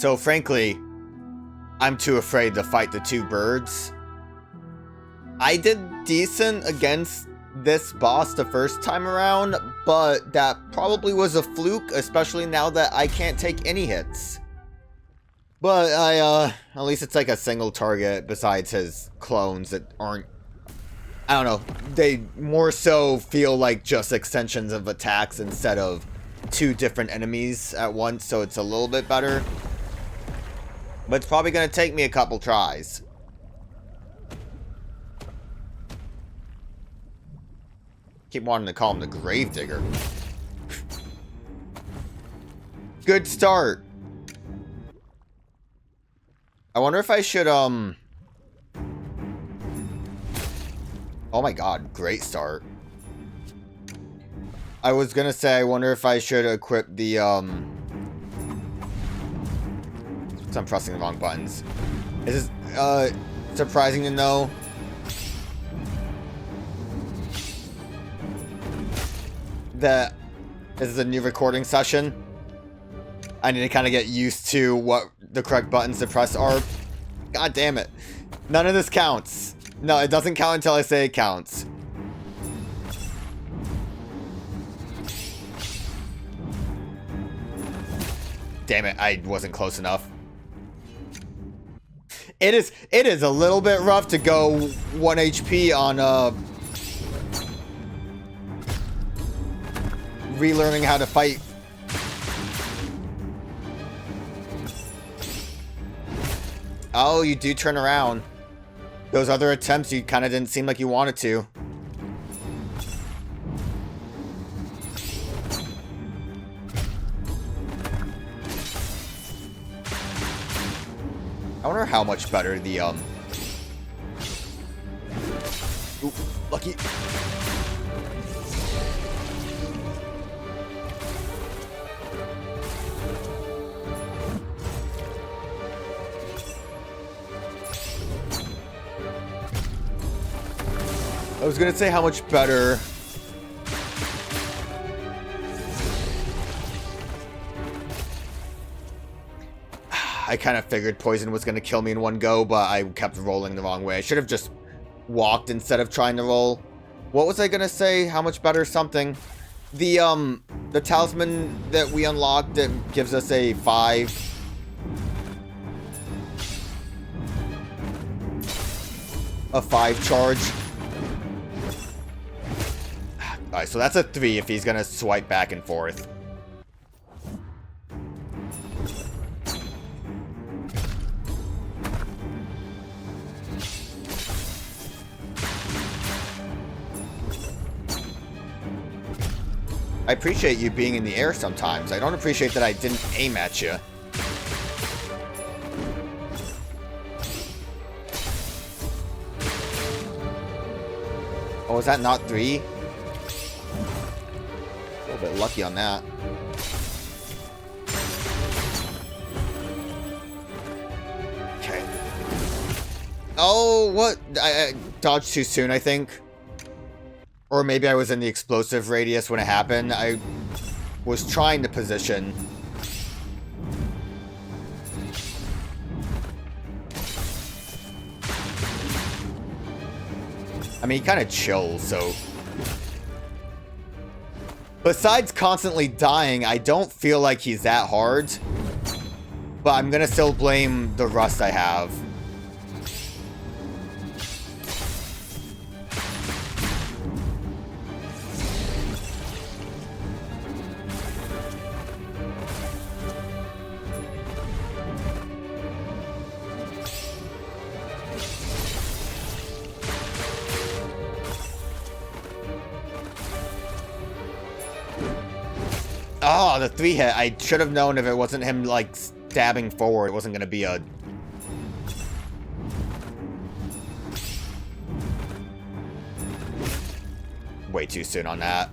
So frankly, I'm too afraid to fight the two birds. I did decent against this boss the first time around, but that probably was a fluke, especially now that I can't take any hits. But at least it's like a single target besides his clones that aren't, I don't know, they more so feel like just extensions of attacks instead of two different enemies at once, so it's a little bit better. But it's probably going to take me a couple tries. Keep wanting to call him the Gravedigger. Good start. I wonder if I should, oh my god, great start. I was gonna say, I wonder if I should equip the, I'm pressing the wrong buttons. Is this, surprising to know? That this is a new recording session. I need to kind of get used to what the correct buttons to press are. God damn it. None of this counts. No, it doesn't count until I say it counts. Damn it, I wasn't close enough. It is a little bit rough to go 1 HP on relearning how to fight. Oh, you do turn around. Those other attempts, you kind of didn't seem like you wanted to. I wonder how much better the, Ooh, lucky. I was gonna say how much better. I kind of figured poison was gonna kill me in one go, but I kept rolling the wrong way. I should have just walked instead of trying to roll. What was I gonna say? How much better something? The talisman that we unlocked that gives us a 5. A 5 charge. Alright, so that's a 3 if he's gonna swipe back and forth. I appreciate you being in the air sometimes. I don't appreciate that I didn't aim at you. Oh, is that not 3? A little bit lucky on that. Okay. Oh, what? I dodged too soon, I think. Or maybe I was in the explosive radius when it happened. I was trying to position. I mean, he kind of chills, so... Besides constantly dying, I don't feel like he's that hard. But I'm gonna still blame the rust I have. Oh, the 3 hit. I should have known if it wasn't him, like, stabbing forward, it wasn't going to be a... Way too soon on that.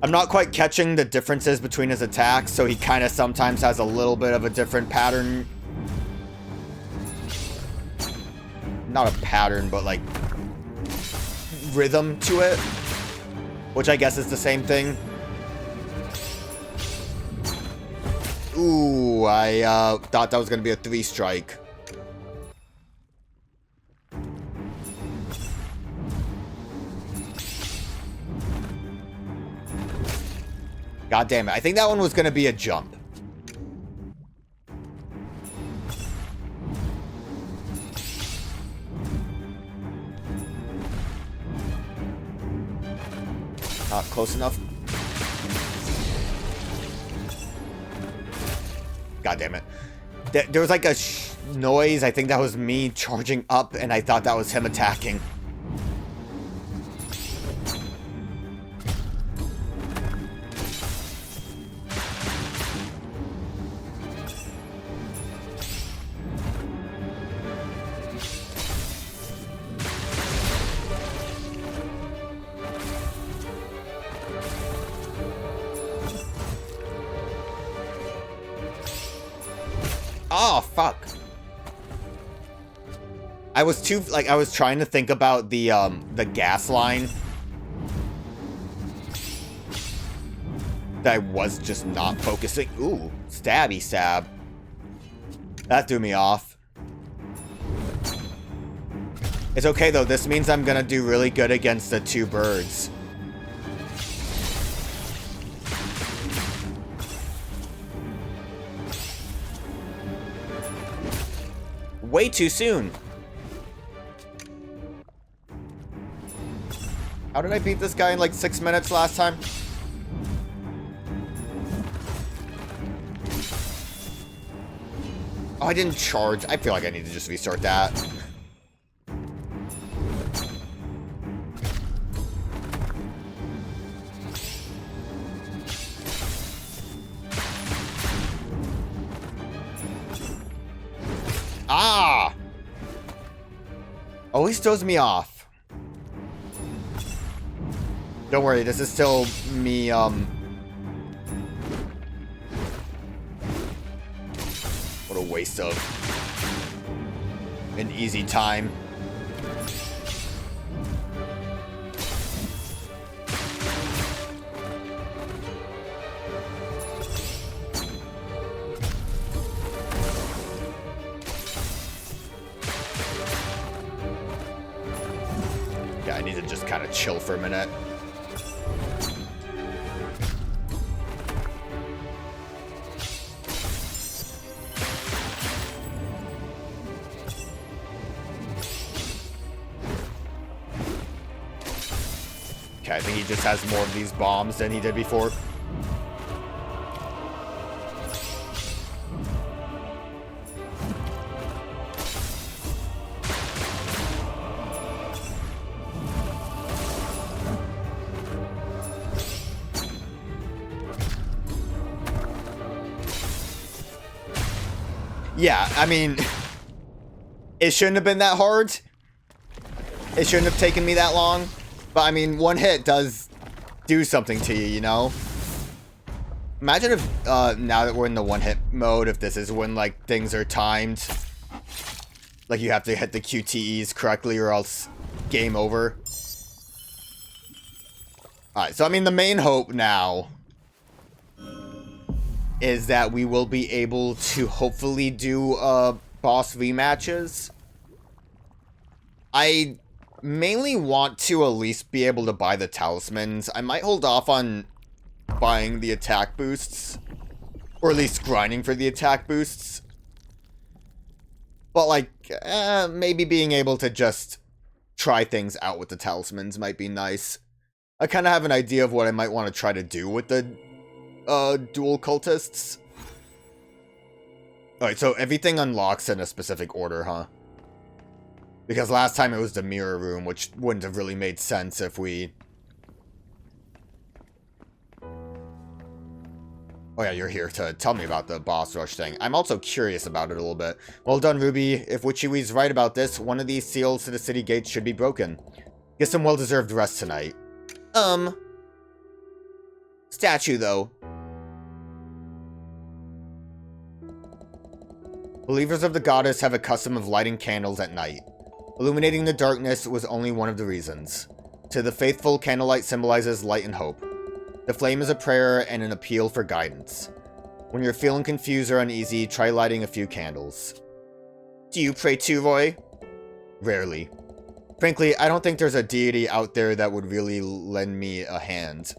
I'm not quite catching the differences between his attacks, so he kind of sometimes has a little bit of a different pattern. Not a pattern, but, like, rhythm to it. Which I guess is the same thing. Ooh, I thought that was going to be a 3-strike. God damn it. I think that one was going to be a jump. Not close enough. God damn it. There was like a noise. I think that was me charging up, and I thought that was him attacking. Oh, fuck. I was trying to think about the gas line. That I was just not focusing. Ooh, stabby stab. That threw me off. It's okay though, this means I'm gonna do really good against the 2 birds. Way too soon. How did I beat this guy in like 6 minutes last time? Oh, I didn't charge. I feel like I need to just restart that. Ah! Always throws me off. Don't worry, this is still me, what a waste of an easy time. Yeah, I need to just kind of chill for a minute. Okay, I think he just has more of these bombs than he did before. Yeah, I mean, it shouldn't have been that hard. It shouldn't have taken me that long. But, I mean, one hit does do something to you, you know? Imagine if, now that we're in the one-hit mode, if this is when, like, things are timed. Like, you have to hit the QTEs correctly or else game over. Alright, so, I mean, the main hope now is that we will be able to hopefully do, boss rematches. I mainly want to at least be able to buy the talismans. I might hold off on buying the attack boosts. Or at least grinding for the attack boosts. But like, maybe being able to just try things out with the talismans might be nice. I kind of have an idea of what I might want to try to do with the dual cultists. Alright, so everything unlocks in a specific order, huh? Because last time it was the mirror room, which wouldn't have really made sense if we... Oh yeah, you're here to tell me about the boss rush thing. I'm also curious about it a little bit. Well done, Ruby. If Witchywee's right about this, one of these seals to the city gates should be broken. Get some well-deserved rest tonight. Statue, though. Believers of the goddess have a custom of lighting candles at night. Illuminating the darkness was only one of the reasons. To the faithful, candlelight symbolizes light and hope. The flame is a prayer and an appeal for guidance. When you're feeling confused or uneasy, try lighting a few candles. Do you pray too, Roy? Rarely. Frankly, I don't think there's a deity out there that would really lend me a hand.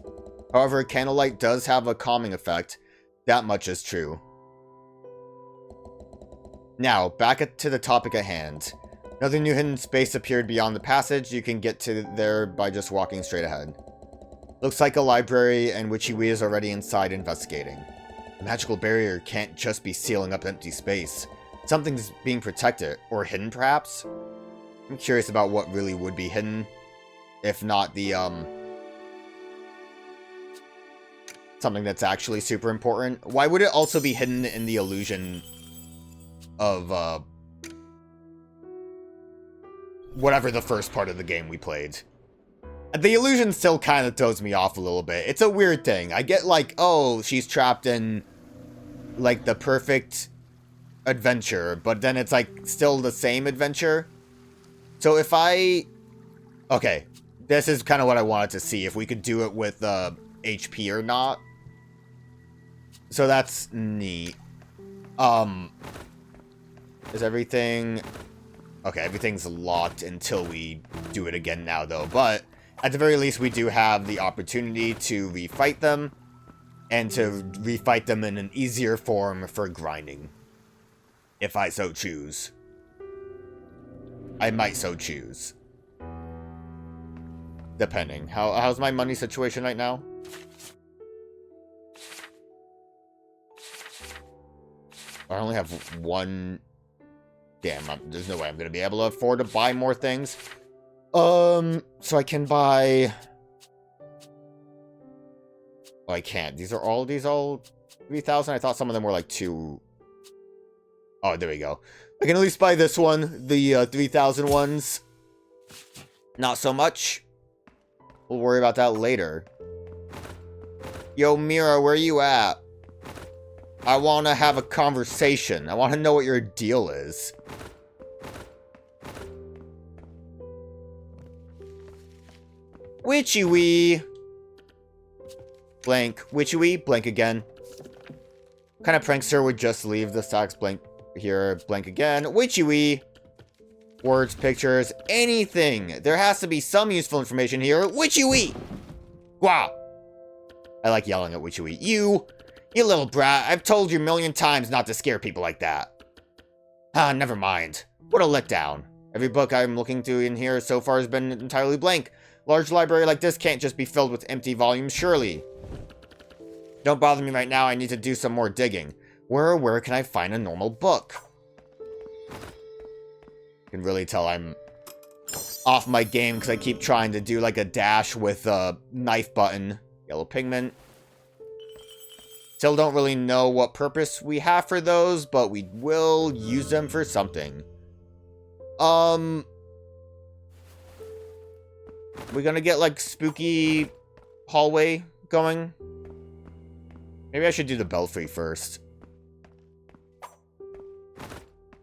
However, candlelight does have a calming effect. That much is true. Now, back to the topic at hand. Another new hidden space appeared beyond the passage. You can get to there by just walking straight ahead. Looks like a library, and Witchy-wee is already inside investigating. The magical barrier can't just be sealing up empty space. Something's being protected, or hidden perhaps? I'm curious about what really would be hidden, if not the, something that's actually super important. Why would it also be hidden in the illusion of, whatever the first part of the game we played? The illusion still kind of throws me off a little bit. It's a weird thing. I get like, oh, she's trapped in, like, the perfect adventure, but then it's, like, still the same adventure. So if I... Okay, this is kind of what I wanted to see, if we could do it with HP or not. So that's neat. Is everything... Okay, everything's locked until we do it again now, though. But at the very least, we do have the opportunity to refight them, and to refight them in an easier form for grinding. If I so choose. I might so choose. Depending. How's my money situation right now? I only have one... Damn, there's no way I'm going to be able to afford to buy more things. So I can buy... Oh, I can't. These all 3,000? I thought some of them were like 2... Oh, there we go. I can at least buy this one. The 3,000 ones. Not so much. We'll worry about that later. Yo, Mira, where you at? I want to have a conversation. I want to know what your deal is. Witchy-wee. Blank. Witchy-wee. Blank again. What kind of prankster would just leave the stocks blank here? Blank again. Witchy-wee. Words, pictures, anything. There has to be some useful information here. Witchy-wee. Wow. I like yelling at Witchy-wee. You little brat. I've told you a million times not to scare people like that. Ah, never mind. What a letdown. Every book I'm looking through in here so far has been entirely blank. Large library like this can't just be filled with empty volumes, surely. Don't bother me right now. I need to do some more digging. Where can I find a normal book? You can really tell I'm off my game because I keep trying to do like a dash with a knife button. Yellow pigment. Still don't really know what purpose we have for those, but we will use them for something. We gonna get like spooky hallway going? Maybe I should do the belfry first.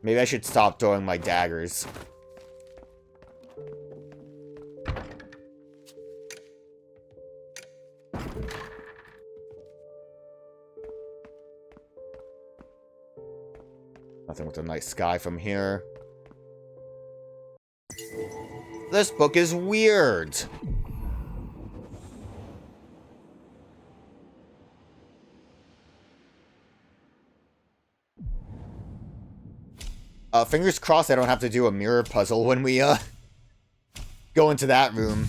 Maybe I should stop throwing my daggers. Nothing with the night sky from here. This book is weird. Fingers crossed I don't have to do a mirror puzzle when we, go into that room.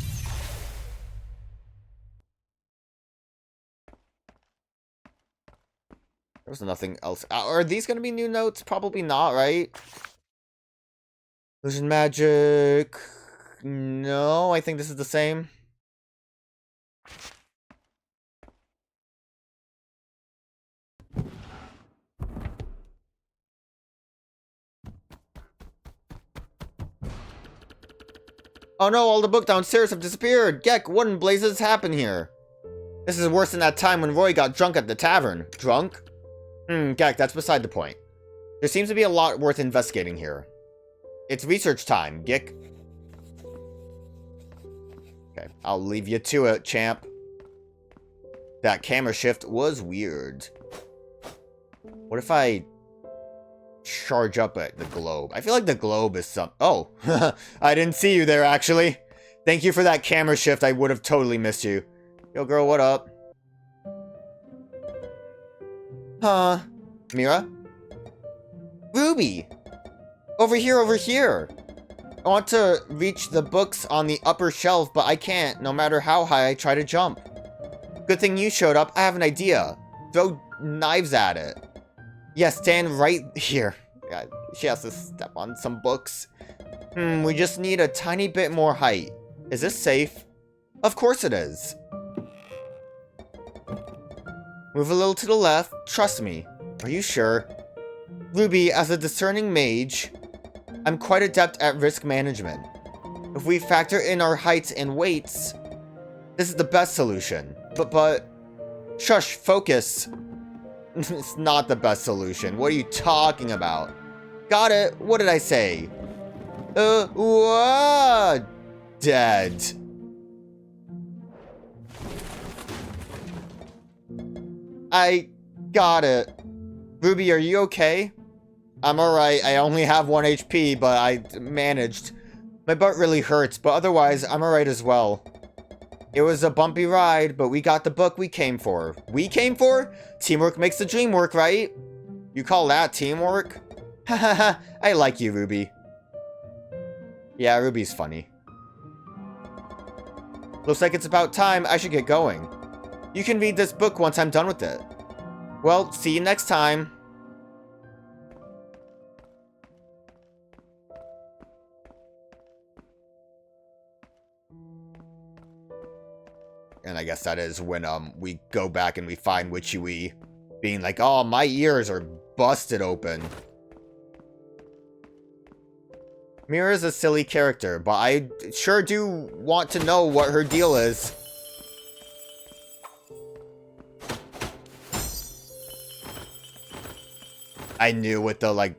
There's nothing else. Are these gonna be new notes? Probably not, right? Illusion magic. No, I think this is the same. Oh no, all the books downstairs have disappeared! Gek, what in blazes happened here? This is worse than that time when Roy got drunk at the tavern. Drunk? Gek, that's beside the point. There seems to be a lot worth investigating here. It's research time, Gek. Okay, I'll leave you to it, champ. That camera shift was weird. What if I charge up at the globe? I feel like the globe is some... Oh, I didn't see you there, actually. Thank you for that camera shift. I would have totally missed you. Yo, girl, what up? Huh? Mira? Ruby! Over here, over here! I want to reach the books on the upper shelf, but I can't, no matter how high I try to jump. Good thing you showed up. I have an idea. Throw knives at it. Yeah, stand right here. Yeah, she has to step on some books. We just need a tiny bit more height. Is this safe? Of course it is. Move a little to the left. Trust me. Are you sure? Ruby, as a discerning mage, I'm quite adept at risk management. If we factor in our heights and weights, this is the best solution. But... Shush, focus. It's not the best solution. What are you talking about? Got it. What did I say? What? Dead. I got it. Ruby, are you okay? I'm alright. I only have 1 HP, but I managed. My butt really hurts, but otherwise, I'm alright as well. It was a bumpy ride, but we got the book we came for. We came for? Teamwork makes the dream work, right? You call that teamwork? Hahaha, I like you, Ruby. Yeah, Ruby's funny. Looks like it's about time. I should get going. You can read this book once I'm done with it. Well, see you next time. And I guess that is when we go back and we find Witchy being like, oh, my ears are busted open. Mira's a silly character, but I sure do want to know what her deal is. I knew with the, like,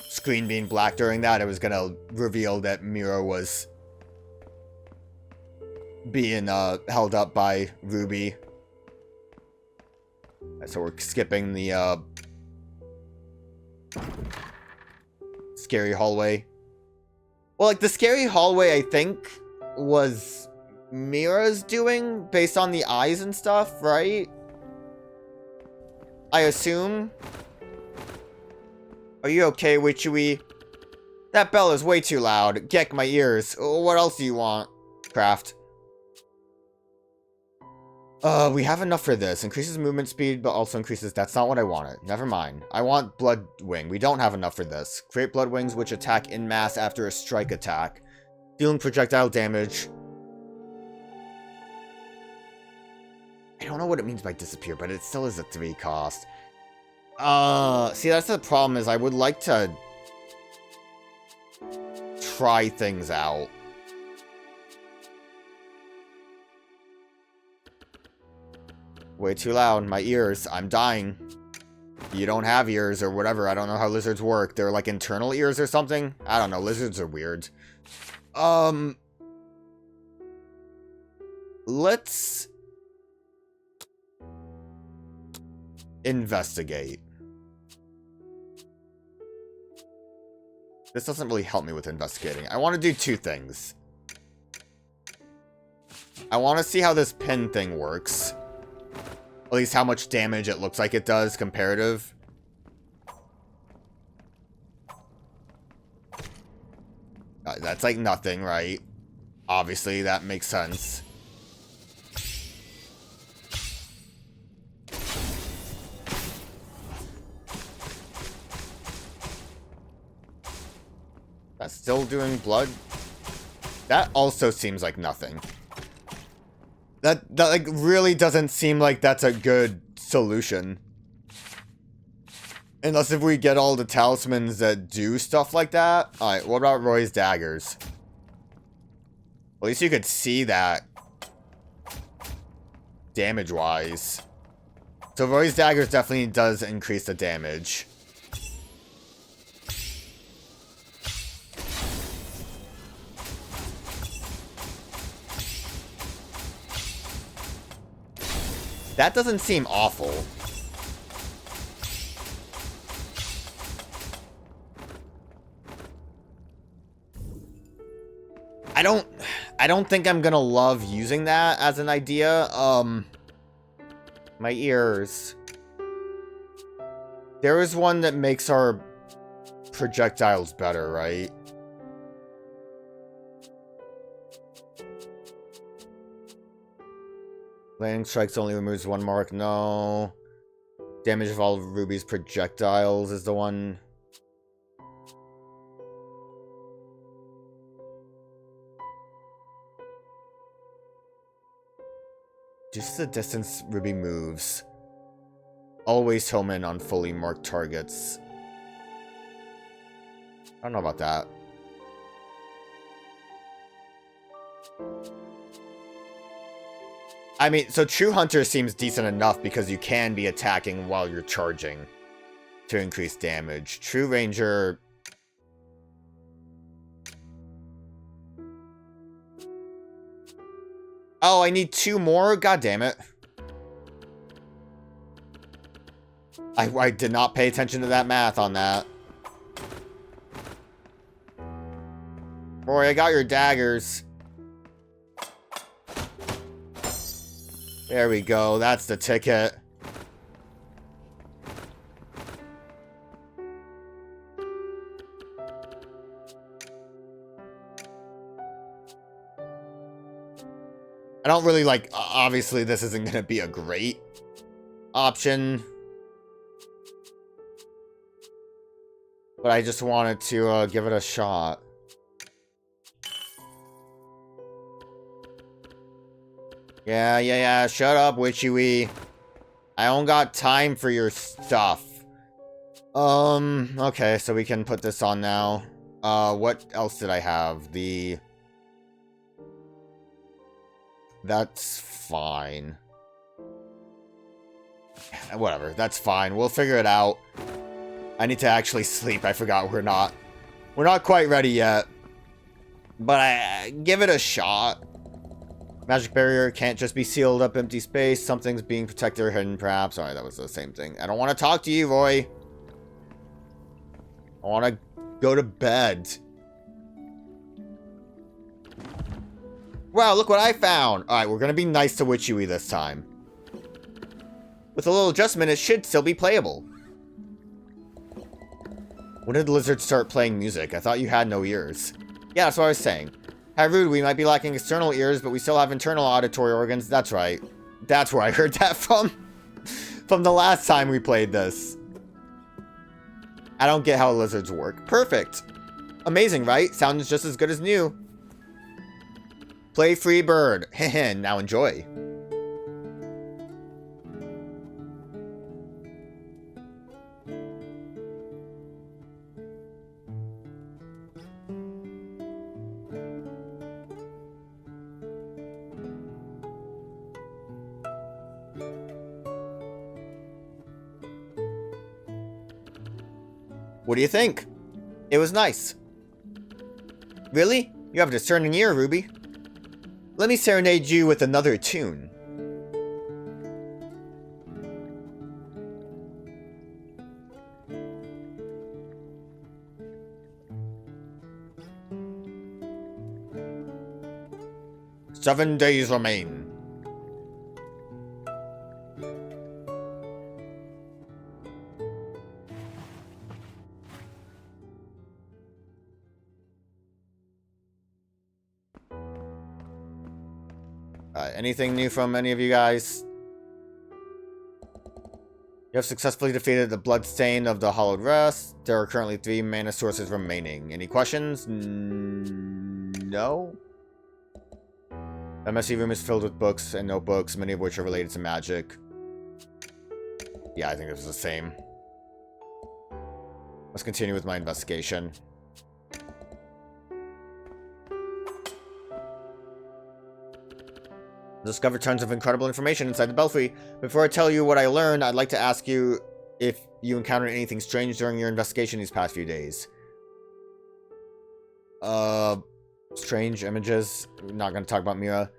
screen being black during that, it was gonna reveal that Mira was being held up by Ruby. So we're skipping the scary hallway. Well, like, the scary hallway, I think, was Mira's doing, based on the eyes and stuff, right? I assume. Are you okay, Witchy? That bell is way too loud. Geck my ears. What else do you want? Craft. We have enough for this. Increases movement speed, but also increases... That's not what I wanted. Never mind. I want Blood Wing. We don't have enough for this. Create Blood Wings, which attack in mass after a strike attack. Dealing projectile damage. I don't know what it means by disappear, but it still is a 3 cost. See, that's the problem, is I would like to try things out. Way too loud. My ears. I'm dying. You don't have ears or whatever. I don't know how lizards work. They're like internal ears or something. I don't know. Lizards are weird. Let's investigate. This doesn't really help me with investigating. I want to do 2 things. I want to see how this pin thing works. At least how much damage it looks like it does, comparative. That's like nothing, right? Obviously, that makes sense. That's still doing blood? That also seems like nothing. That like really doesn't seem like that's a good solution. Unless if we get all the talismans that do stuff like that. Alright, what about Roy's daggers? At least you could see that damage-wise. So Roy's daggers definitely does increase the damage. That doesn't seem awful. I don't think I'm gonna love using that as an idea. My ears. There is one that makes our projectiles better, right? Landing strikes only removes one mark. No. Damage of all of Ruby's projectiles is the one. Just the distance Ruby moves. Always home in on fully marked targets. I don't know about that. I mean, so True Hunter seems decent enough because you can be attacking while you're charging to increase damage. True Ranger... Oh, I need 2 more? God damn it. I did not pay attention to that math on that. Boy, I got your daggers. There we go. That's the ticket. I don't really like... Obviously, this isn't going to be a great option. But I just wanted to give it a shot. Yeah. Shut up, Witchy-wee. I don't got time for your stuff. Okay, so we can put this on now. What else did I have? That's fine. Whatever, that's fine. We'll figure it out. I need to actually sleep. I forgot we're not quite ready yet. But I give it a shot. Magic barrier can't just be sealed up empty space. Something's being protected or hidden, perhaps. Alright, that was the same thing. I don't want to talk to you, Roy. I want to go to bed. Wow, look what I found! Alright, we're gonna be nice to Witchy-wee this time. With a little adjustment, it should still be playable. When did the lizard start playing music? I thought you had no ears. Yeah, that's what I was saying. How rude, we might be lacking external ears, but we still have internal auditory organs. That's right. That's where I heard that from. From the last time we played this. I don't get how lizards work. Perfect. Amazing, right? Sounds just as good as new. Play free bird. Heh. Now enjoy. What do you think? It was nice. Really? You have a discerning ear, Ruby. Let me serenade you with another tune. "7 days remain." Anything new from any of you guys? You have successfully defeated the Bloodstained of the Hollowed Rest. There are currently 3 mana sources remaining. Any questions? No? The messy room is filled with books and notebooks, many of which are related to magic. Yeah, I think it was the same. Let's continue with my investigation. Discovered tons of incredible information inside the belfry. Before I tell you what I learned, I'd like to ask you if you encountered anything strange during your investigation these past few days. Strange images. We're not going to talk about Mira.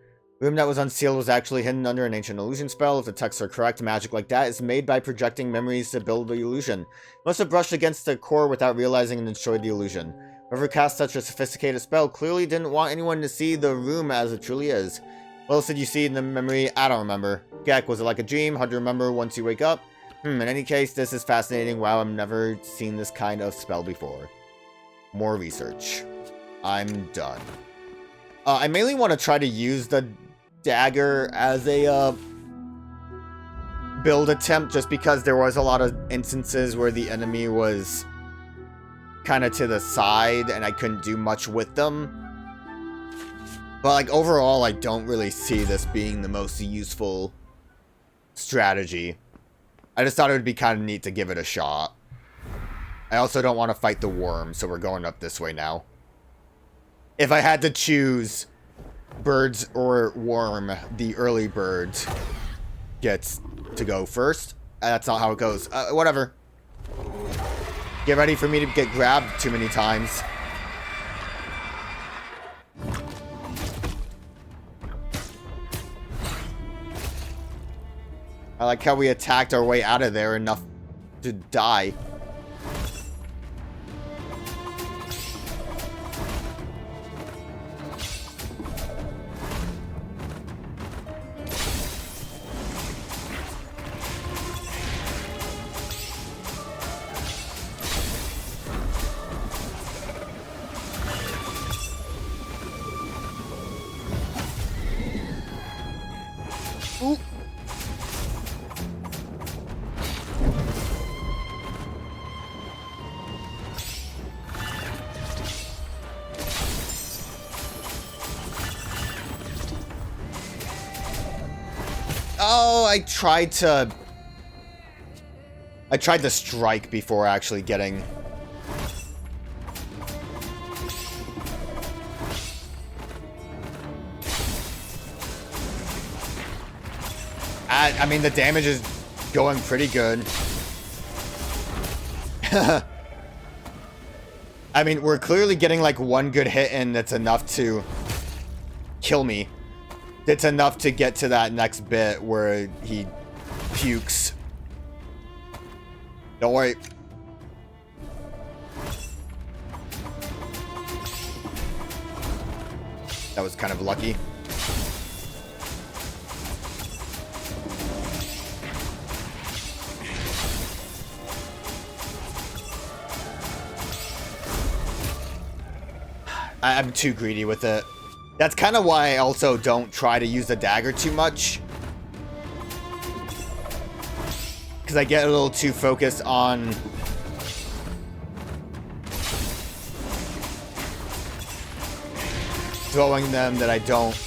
The room that was unsealed was actually hidden under an ancient illusion spell. If the texts are correct, magic like that is made by projecting memories to build the illusion. Must have brushed against the core without realizing and destroyed the illusion. Whoever cast such a sophisticated spell clearly didn't want anyone to see the room as it truly is. What else did you see in the memory? I don't remember. Gek, was it like a dream? Hard to remember once you wake up? In any case, this is fascinating. Wow, I've never seen this kind of spell before. More research. I'm done. I mainly want to try to use the dagger as a build attempt, just because there was a lot of instances where the enemy was kind of to the side and I couldn't do much with them. But like overall, I don't really see this being the most useful strategy. I just thought it would be kind of neat to give it a shot. I also don't want to fight the worm, so we're going up this way now. If I had to choose birds or worm, the early bird gets to go first. That's not how it goes. Whatever. Get ready for me to get grabbed too many times. I like how we attacked our way out of there enough to die. Ooh. Oh, I tried to strike before actually getting... I mean, the damage is going pretty good. I mean, we're clearly getting like one good hit in that's enough to kill me. It's enough to get to that next bit where he pukes. Don't worry. That was kind of lucky. I'm too greedy with it. That's kind of why I also don't try to use the dagger too much. Because I get a little too focused on throwing them that I don't.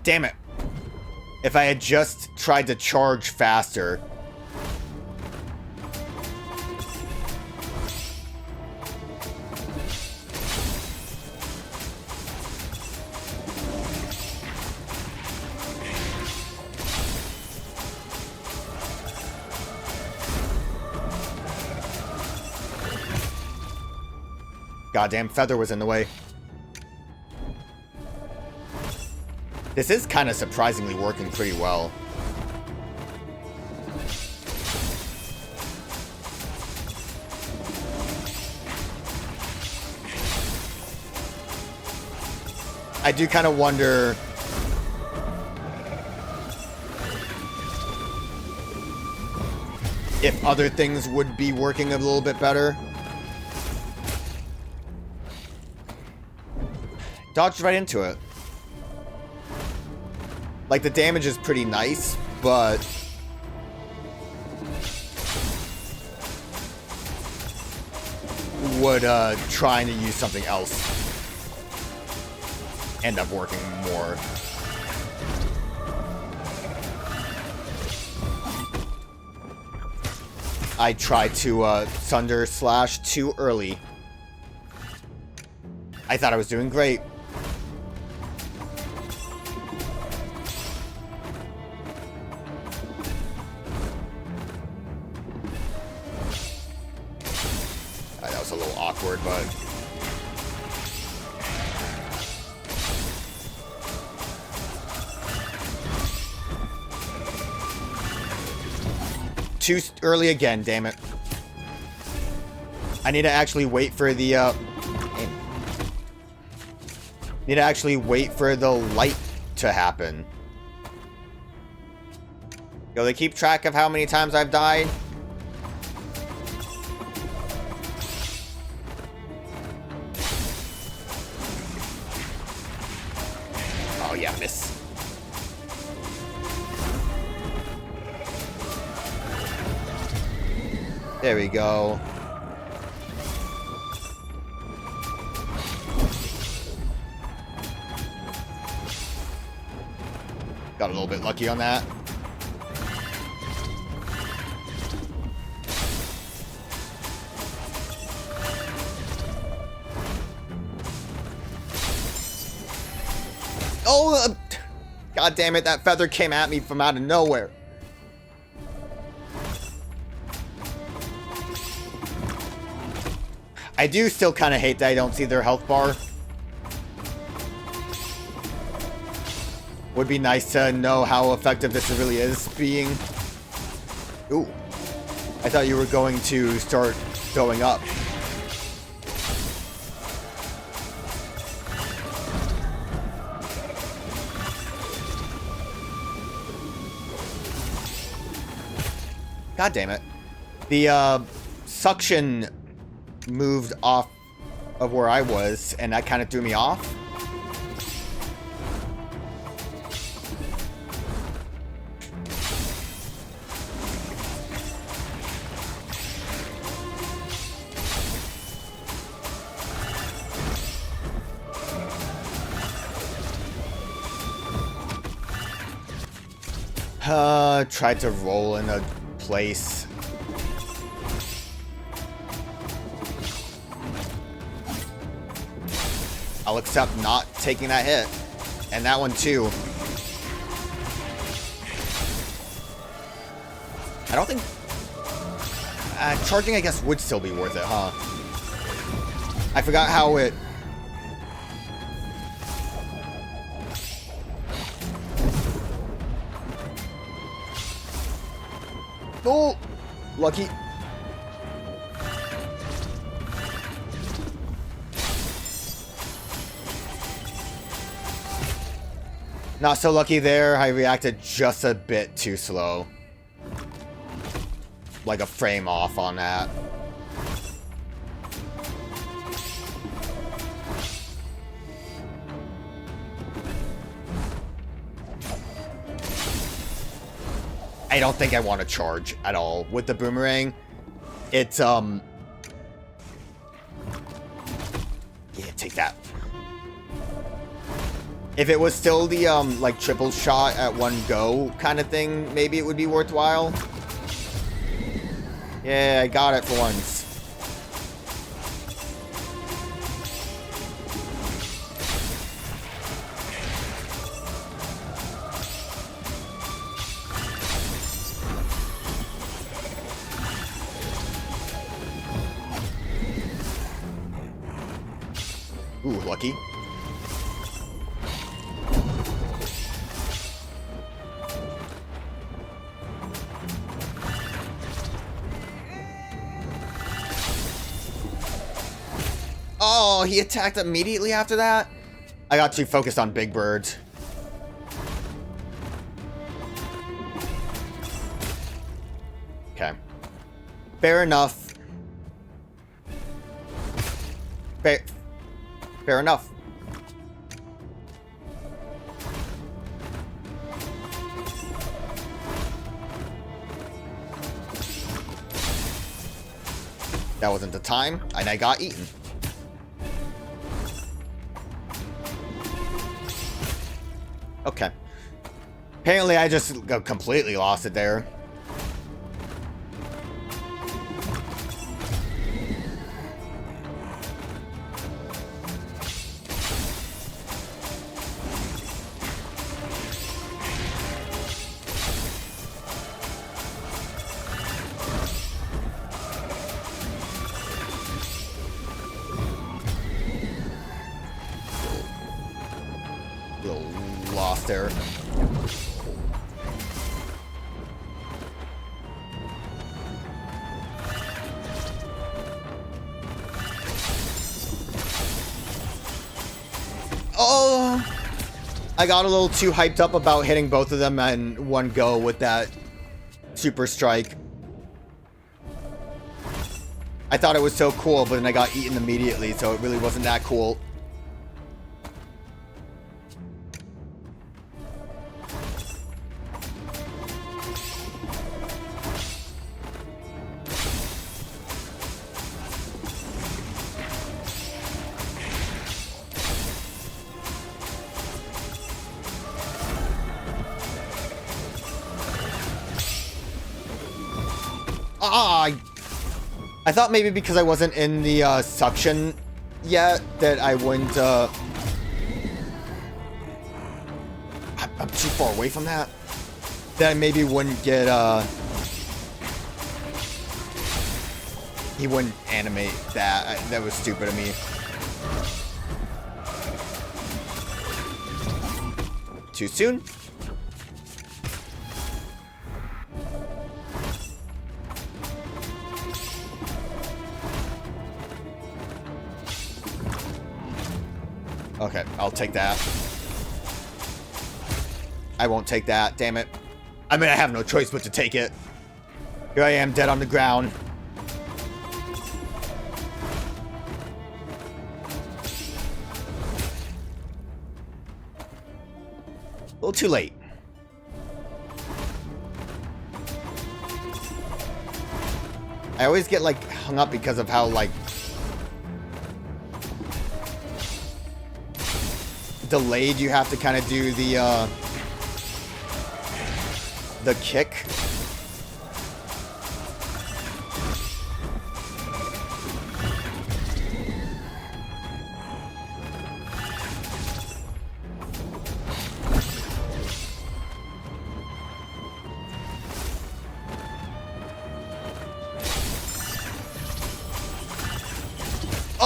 Damn it. If I had just tried to charge faster. Goddamn feather was in the way. This is kind of surprisingly working pretty well. I do kind of wonder if other things would be working a little bit better. Dodged right into it. Like, the damage is pretty nice, but would trying to use something else end up working more. I tried to Thunder Slash too early. I thought I was doing great. awkward, but... Too early again, damn it. I need to actually wait for the, Need to actually wait for the light to happen. Yo, they keep track of how many times I've died? Oh yeah, miss. There we go. Got a little bit lucky on that. Oh, God damn it, that feather came at me from out of nowhere. I do still kind of hate that I don't see their health bar. Would be nice to know how effective this really is being. Ooh. I thought you were going to start going up. God damn it. The suction moved off of where I was, and that kind of threw me off. Tried to roll in a place. I'll accept not taking that hit. And that one too. I don't think... charging, I guess, would still be worth it, huh? I forgot how it... Oh! Lucky. Not so lucky there. I reacted just a bit too slow. Like a frame off on that. I don't think I want to charge at all with the boomerang. It's, yeah, take that. If it was still the, like, triple shot at one go kind of thing, maybe it would be worthwhile. Yeah, I got it for once. Ooh, lucky. Oh, he attacked immediately after that? I got too focused on big birds. Okay. Fair enough. Fair enough. That wasn't the time, and I got eaten. Okay. Apparently I just completely lost it there. lost there. Oh! I got a little too hyped up about hitting both of them in one go with that super strike. I thought it was so cool, but then I got eaten immediately, so it really wasn't that cool. I thought maybe because I wasn't in the suction yet that I wouldn't. I'm too far away from that. That I maybe wouldn't get. He wouldn't animate that. That was stupid of me. Too soon. Okay, I'll take that. I won't take that, damn it. I mean, I have no choice but to take it. Here I am, dead on the ground. A little too late. I always get, like, hung up because of how, like, delayed you have to kind of do the kick.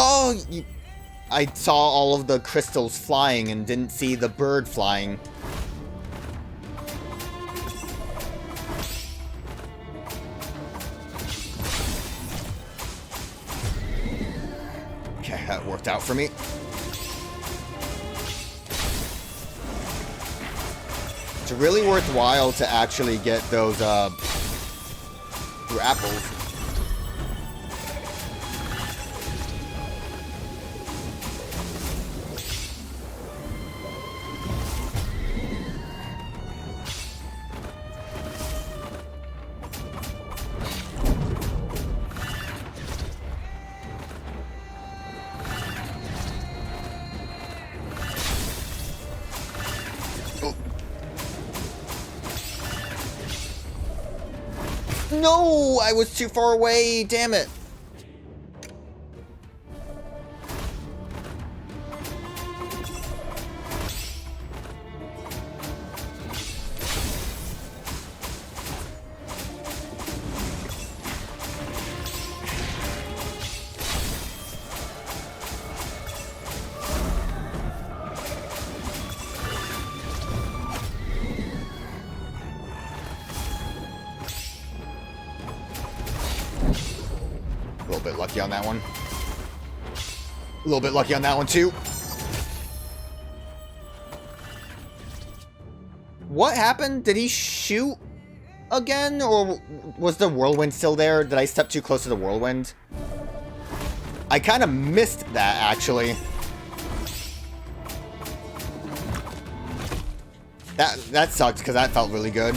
Oh, I saw all of the crystals flying and didn't see the bird flying. Okay, that worked out for me. It's really worthwhile to actually get those grapples. No, I was too far away. Damn it. A little bit lucky on that one. A little bit lucky on that one too. What happened? Did he shoot again? Or was the whirlwind still there? Did I step too close to the whirlwind? I kind of missed that, actually. That sucked, because that felt really good.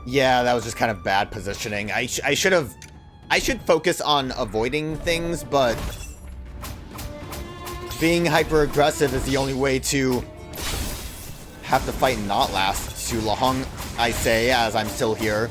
Yeah, that was just kind of bad positioning. I should focus on avoiding things, but being hyper aggressive is the only way to have the fight not last too long, I say, as I'm still here.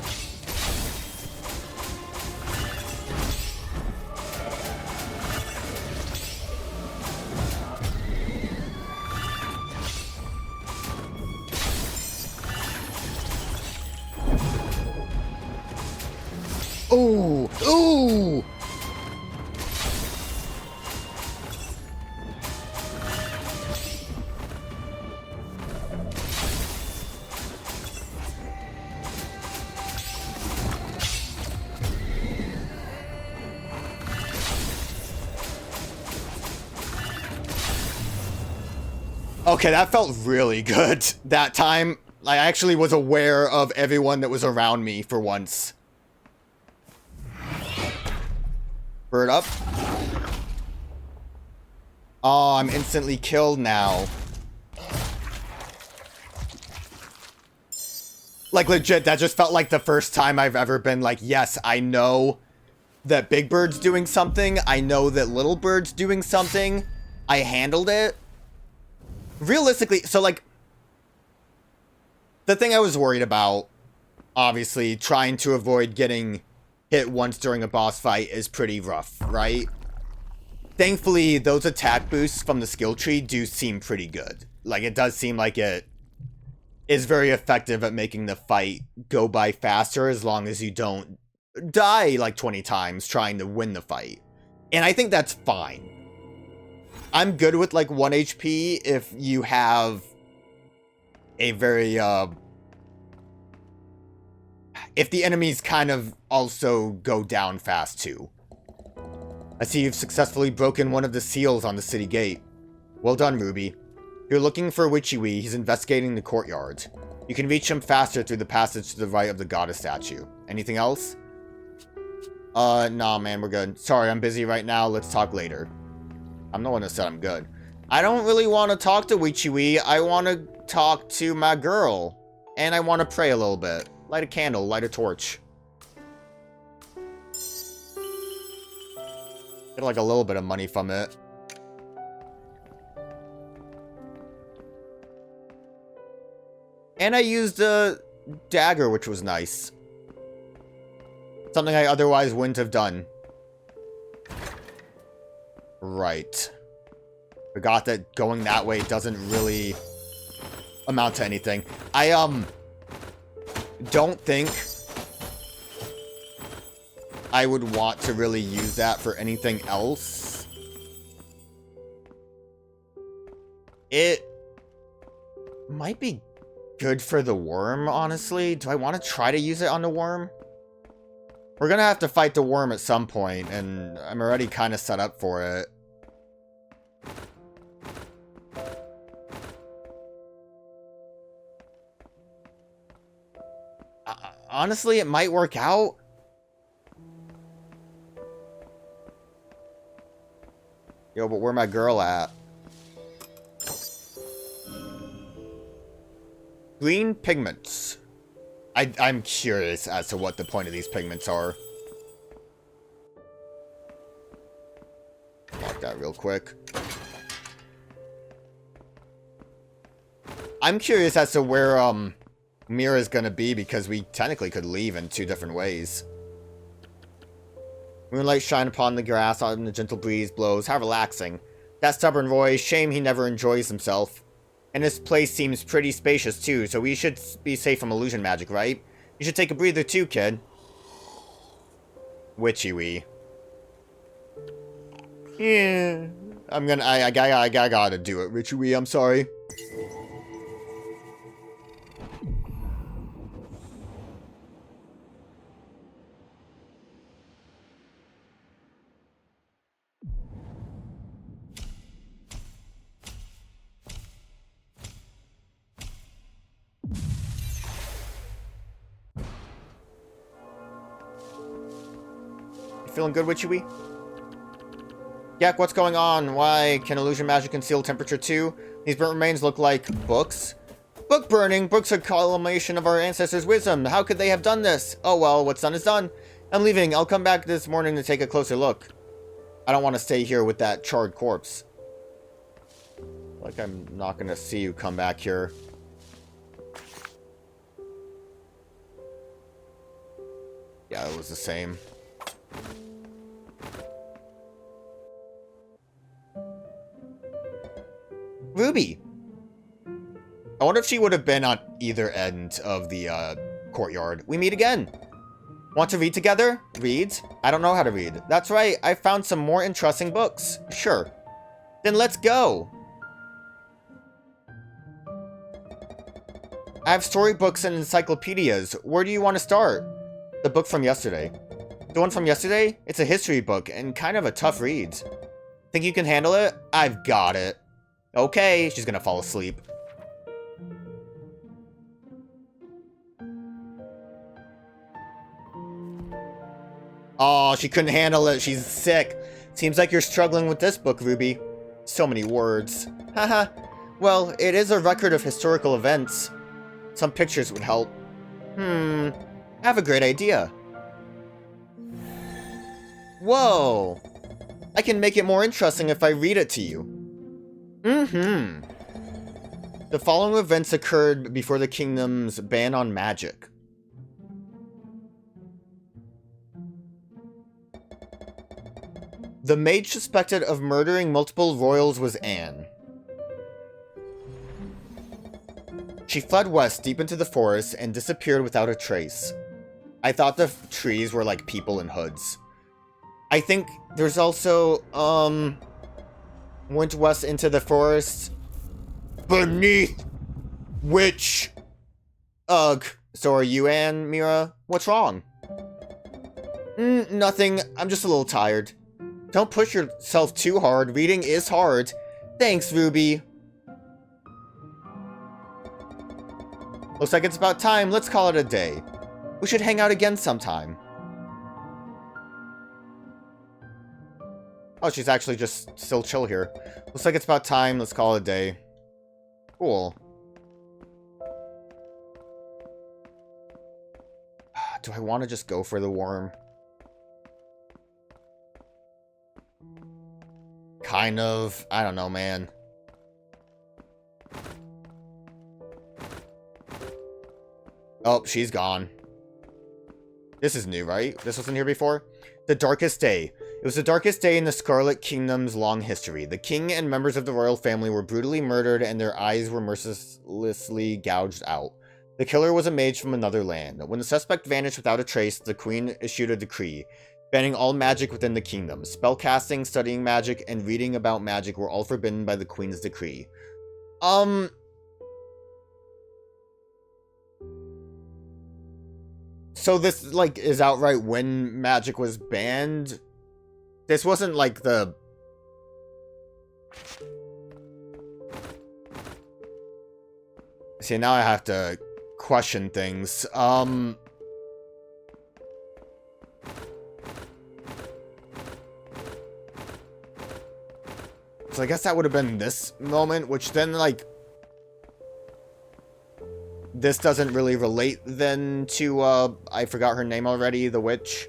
Ooh! Okay, that felt really good that time. I actually was aware of everyone that was around me for once. Bird up. Oh, I'm instantly killed now. Like, legit, that just felt like the first time I've ever been like, yes, I know that Big Bird's doing something. I know that Little Bird's doing something. I handled it. Realistically, so, like, the thing I was worried about, obviously, trying to avoid getting hit once during a boss fight is pretty rough, right? Thankfully, those attack boosts from the skill tree do seem pretty good. Like, it does seem like it is very effective at making the fight go by faster as long as you don't die like 20 times trying to win the fight. And I think that's fine. I'm good with like 1 HP if you have a very, if the enemies kind of also go down fast too. I see you've successfully broken one of the seals on the city gate. Well done, Ruby. You're looking for Witchy-Wee. He's investigating the courtyard. You can reach him faster through the passage to the right of the goddess statue. Anything else? Nah, man, we're good. Sorry, I'm busy right now. Let's talk later. I'm the one that said I'm good. I don't really want to talk to Witchy-Wee. I want to talk to my girl. And I want to pray a little bit. Light a candle, light a torch. Get like a little bit of money from it. And I used a dagger, which was nice. Something I otherwise wouldn't have done. Right. Forgot that going that way doesn't really amount to anything. I, don't think I would want to really use that for anything else. It might be good for the worm, honestly. Do I want to try to use it on the worm? We're gonna have to fight the worm at some point, and I'm already kind of set up for it. Honestly, it might work out. Yo, but where my girl at? Green pigments. I'm curious as to what the point of these pigments are. Mark that real quick. I'm curious as to where, Mira's gonna be, because we technically could leave in 2 different ways. Moonlight shine upon the grass, and the gentle breeze blows. How relaxing. That stubborn Roy, shame he never enjoys himself. And this place seems pretty spacious too, so we should be safe from illusion magic, right? You should take a breather too, kid. Witchy-Wee. Yeah. I gotta do it, Witchy-Wee, I'm sorry. Feeling good, Witchy-Wee? Yak, what's going on? Why? Can illusion magic conceal temperature too? These burnt remains look like books. Book burning! Books are a culmination of our ancestors' wisdom. How could they have done this? Oh well, what's done is done. I'm leaving. I'll come back this morning to take a closer look. I don't want to stay here with that charred corpse. Like I'm not gonna see you come back here. Yeah, it was the same. Ruby! I wonder if she would have been on either end of the courtyard. We meet again! Want to read together? Read? I don't know how to read. That's right, I found some more interesting books. Sure. Then let's go! I have storybooks and encyclopedias. Where do you want to start? The book from yesterday. The one from yesterday? It's a history book, and kind of a tough read. Think you can handle it? I've got it. Okay, she's gonna fall asleep. Oh, she couldn't handle it. She's sick. Seems like you're struggling with this book, Ruby. So many words. Haha. Well, it is a record of historical events. Some pictures would help. I have a great idea. Whoa! I can make it more interesting if I read it to you. The following events occurred before the kingdom's ban on magic. The mage suspected of murdering multiple royals was Anne. She fled west deep into the forest and disappeared without a trace. I thought the trees were like people in hoods. I think there's also, went west into the forest beneath which... Ugh. So are you, Anne, Mira? What's wrong? Nothing. I'm just a little tired. Don't push yourself too hard. Reading is hard. Thanks, Ruby. Looks like it's about time. Let's call it a day. We should hang out again sometime. Oh, she's actually just still chill here. Looks like it's about time. Let's call it a day. Cool. Do I want to just go for the worm? Kind of. I don't know, man. Oh, she's gone. This is new, right? This wasn't here before? The darkest day. It was the darkest day in the Scarlet Kingdom's long history. The king and members of the royal family were brutally murdered and their eyes were mercilessly gouged out. The killer was a mage from another land. When the suspect vanished without a trace, the queen issued a decree, banning all magic within the kingdom. Spellcasting, studying magic, and reading about magic were all forbidden by the queen's decree. So this, like, is outright when magic was banned? This wasn't, like, the... See, now I have to question things. So I guess that would have been this moment, which then, like... This doesn't really relate then to, I forgot her name already, the witch.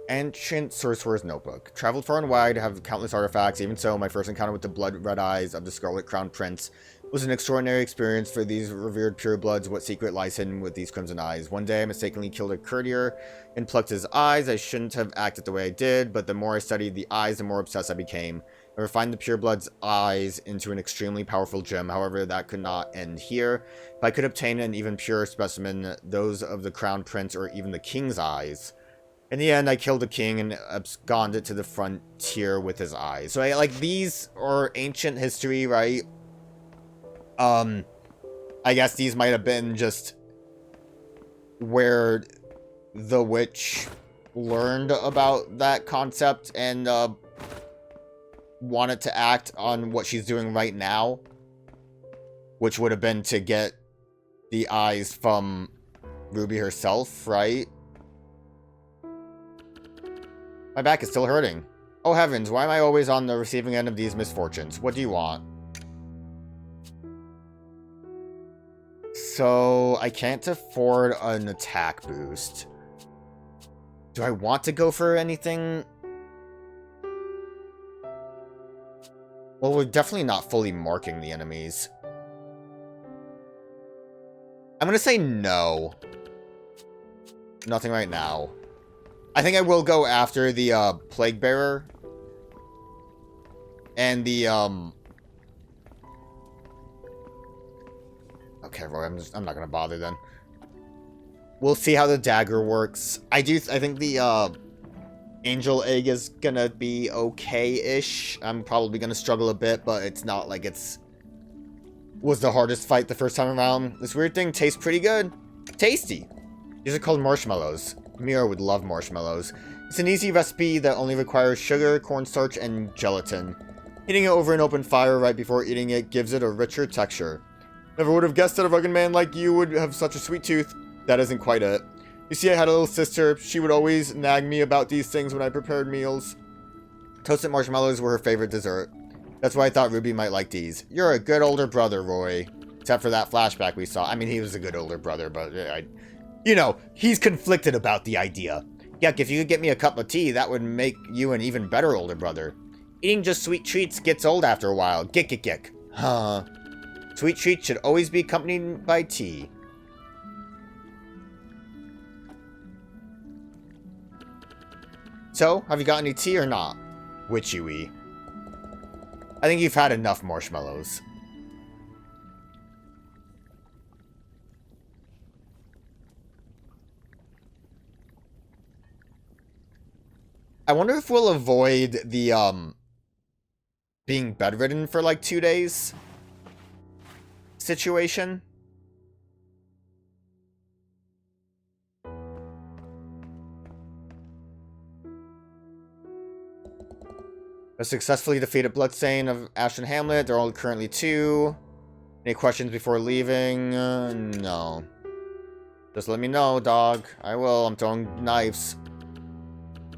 Ancient Sorcerer's Notebook. Traveled far and wide to have countless artifacts. Even so, my first encounter with the blood-red eyes of the Scarlet Crown Prince was an extraordinary experience for these revered purebloods. What secret lies hidden with these crimson eyes? One day, I mistakenly killed a courtier and plucked his eyes. I shouldn't have acted the way I did, but the more I studied the eyes, the more obsessed I became. I refined the pureblood's eyes into an extremely powerful gem. However, that could not end here. If I could obtain an even purer specimen, those of the Crown Prince or even the King's eyes. In the end, I killed the king and absconded to the frontier with his eyes. So, like, these are ancient history, right? I guess these might have been just where the witch learned about that concept and, wanted to act on what she's doing right now. Which would have been to get the eyes from Ruby herself, right? My back is still hurting. Oh heavens, why am I always on the receiving end of these misfortunes? What do you want? So, I can't afford an attack boost. Do I want to go for anything? Well, we're definitely not fully marking the enemies. I'm gonna say no. Nothing right now. I think I will go after the, Plague Bearer. And the, Okay, Roy, I'm not gonna bother then. We'll see how the dagger works. I think the angel egg is gonna be okay-ish. I'm probably gonna struggle a bit, but it's not like was the hardest fight the first time around. This weird thing tastes pretty good. Tasty. These are called marshmallows. Mira would love marshmallows. It's an easy recipe that only requires sugar, cornstarch, and gelatin. Heating it over an open fire right before eating it gives it a richer texture. Never would have guessed that a rugged man like you would have such a sweet tooth. That isn't quite it. You see, I had a little sister. She would always nag me about these things when I prepared meals. Toasted marshmallows were her favorite dessert. That's why I thought Ruby might like these. You're a good older brother, Roy. Except for that flashback we saw. I mean, he was a good older brother, but you know, he's conflicted about the idea. Yuck, if you could get me a cup of tea, that would make you an even better older brother. Eating just sweet treats gets old after a while. Gick, gick, gick. Huh. Sweet treats should always be accompanied by tea. So, have you got any tea or not? Witchy-wee. I think you've had enough marshmallows. I wonder if we'll avoid the, being bedridden for like 2 days situation. I successfully defeated Bloodstained of Ashton Hamlet. They're all currently 2. Any questions before leaving? No. Just let me know, dog. I will. I'm throwing knives.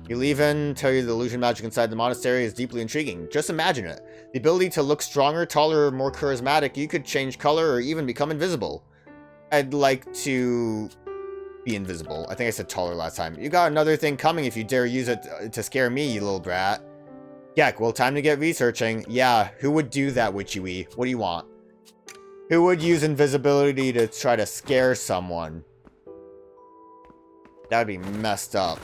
You leave in, tell you the illusion magic inside the monastery is deeply intriguing. Just imagine it. The ability to look stronger, taller, or more charismatic. You could change color or even become invisible. I'd like to be invisible. I think I said taller last time. You got another thing coming if you dare use it to scare me, you little brat. Gek, well, time to get researching. Yeah, who would do that, Witchy-wee? What do you want? Who would use invisibility to try to scare someone? That would be messed up.